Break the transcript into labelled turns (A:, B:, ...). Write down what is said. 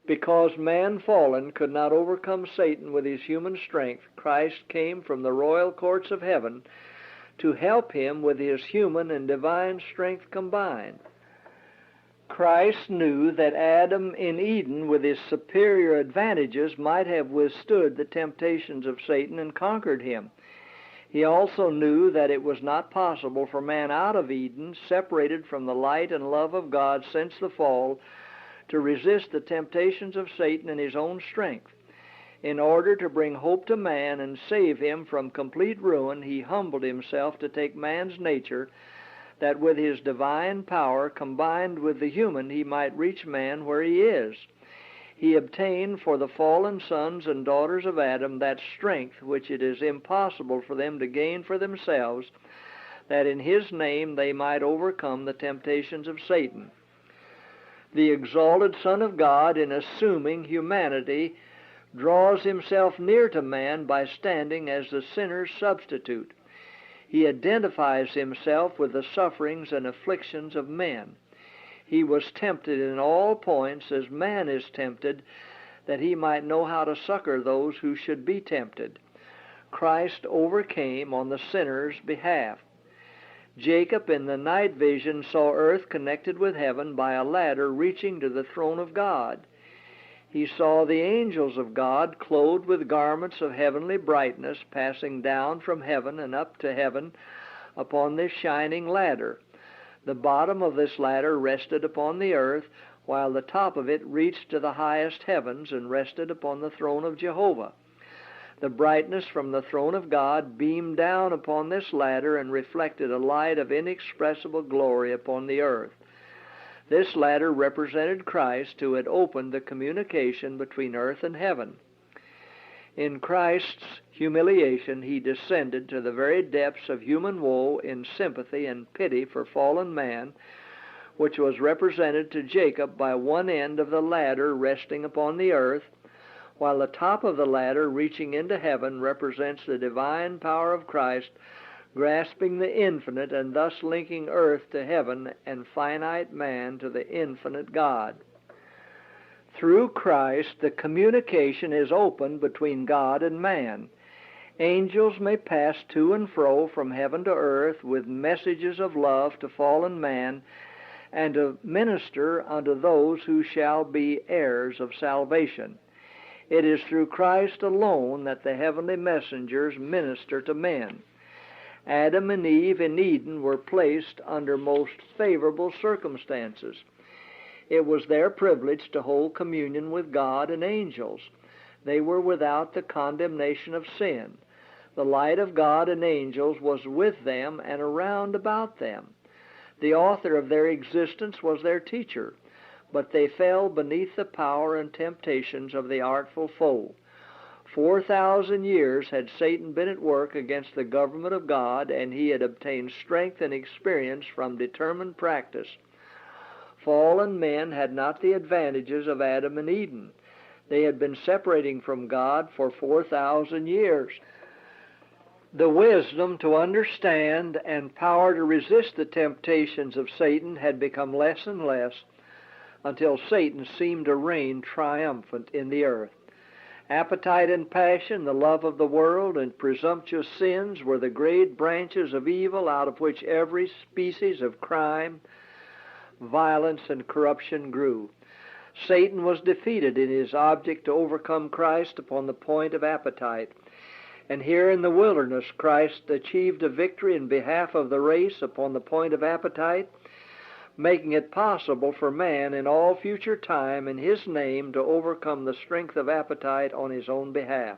A: Because man fallen could not overcome Satan with his human strength, Christ came from the royal courts of heaven to help him with his human and divine strength combined. Christ knew that Adam in Eden, with his superior advantages, might have withstood the temptations of Satan and conquered him. He also knew that it was not possible for man out of Eden, separated from the light and love of God since the fall, to resist the temptations of Satan in his own strength. In order to bring hope to man and save him from complete ruin, he humbled himself to take man's nature, that with his divine power combined with the human he might reach man where he is. He obtained for the fallen sons and daughters of Adam that strength which it is impossible for them to gain for themselves, that in his name they might overcome the temptations of Satan. The exalted Son of God, in assuming humanity, draws himself near to man by standing as the sinner's substitute. He identifies himself with the sufferings and afflictions of men. He was tempted in all points as man is tempted, that he might know how to succor those who should be tempted. Christ overcame on the sinner's behalf. Jacob in the night vision saw earth connected with heaven by a ladder reaching to the throne of God. He saw the angels of God clothed with garments of heavenly brightness passing down from heaven and up to heaven upon this shining ladder. The bottom of this ladder rested upon the earth, while the top of it reached to the highest heavens and rested upon the throne of Jehovah. The brightness from the throne of God beamed down upon this ladder and reflected a light of inexpressible glory upon the earth. This ladder represented Christ, who had opened the communication between earth and heaven. In Christ's humiliation, he descended to the very depths of human woe in sympathy and pity for fallen man, which was represented to Jacob by one end of the ladder resting upon the earth, while the top of the ladder reaching into heaven represents the divine power of Christ, grasping the infinite and thus linking earth to heaven and finite man to the infinite God. Through Christ, the communication is open between God and man. Angels may pass to and fro from heaven to earth with messages of love to fallen man, and to minister unto those who shall be heirs of salvation. It is through Christ alone that the heavenly messengers minister to men. Adam and Eve in Eden were placed under most favorable circumstances. It was their privilege to hold communion with God and angels. They were without the condemnation of sin. The light of God and angels was with them and around about them. The author of their existence was their teacher, but they fell beneath the power and temptations of the artful foe. 4,000 years had Satan been at work against the government of God, and he had obtained strength and experience from determined practice. Fallen men had not the advantages of Adam and Eden. They had been separating from God for 4,000 years. The wisdom to understand and power to resist the temptations of Satan had become less and less, until Satan seemed to reign triumphant in the earth. Appetite and passion, the love of the world, and presumptuous sins were the great branches of evil out of which every species of crime, violence, and corruption grew. Satan was defeated in his object to overcome Christ upon the point of appetite. And here in the wilderness, Christ achieved a victory in behalf of the race upon the point of appetite, making it possible for man in all future time in his name to overcome the strength of appetite on his own behalf.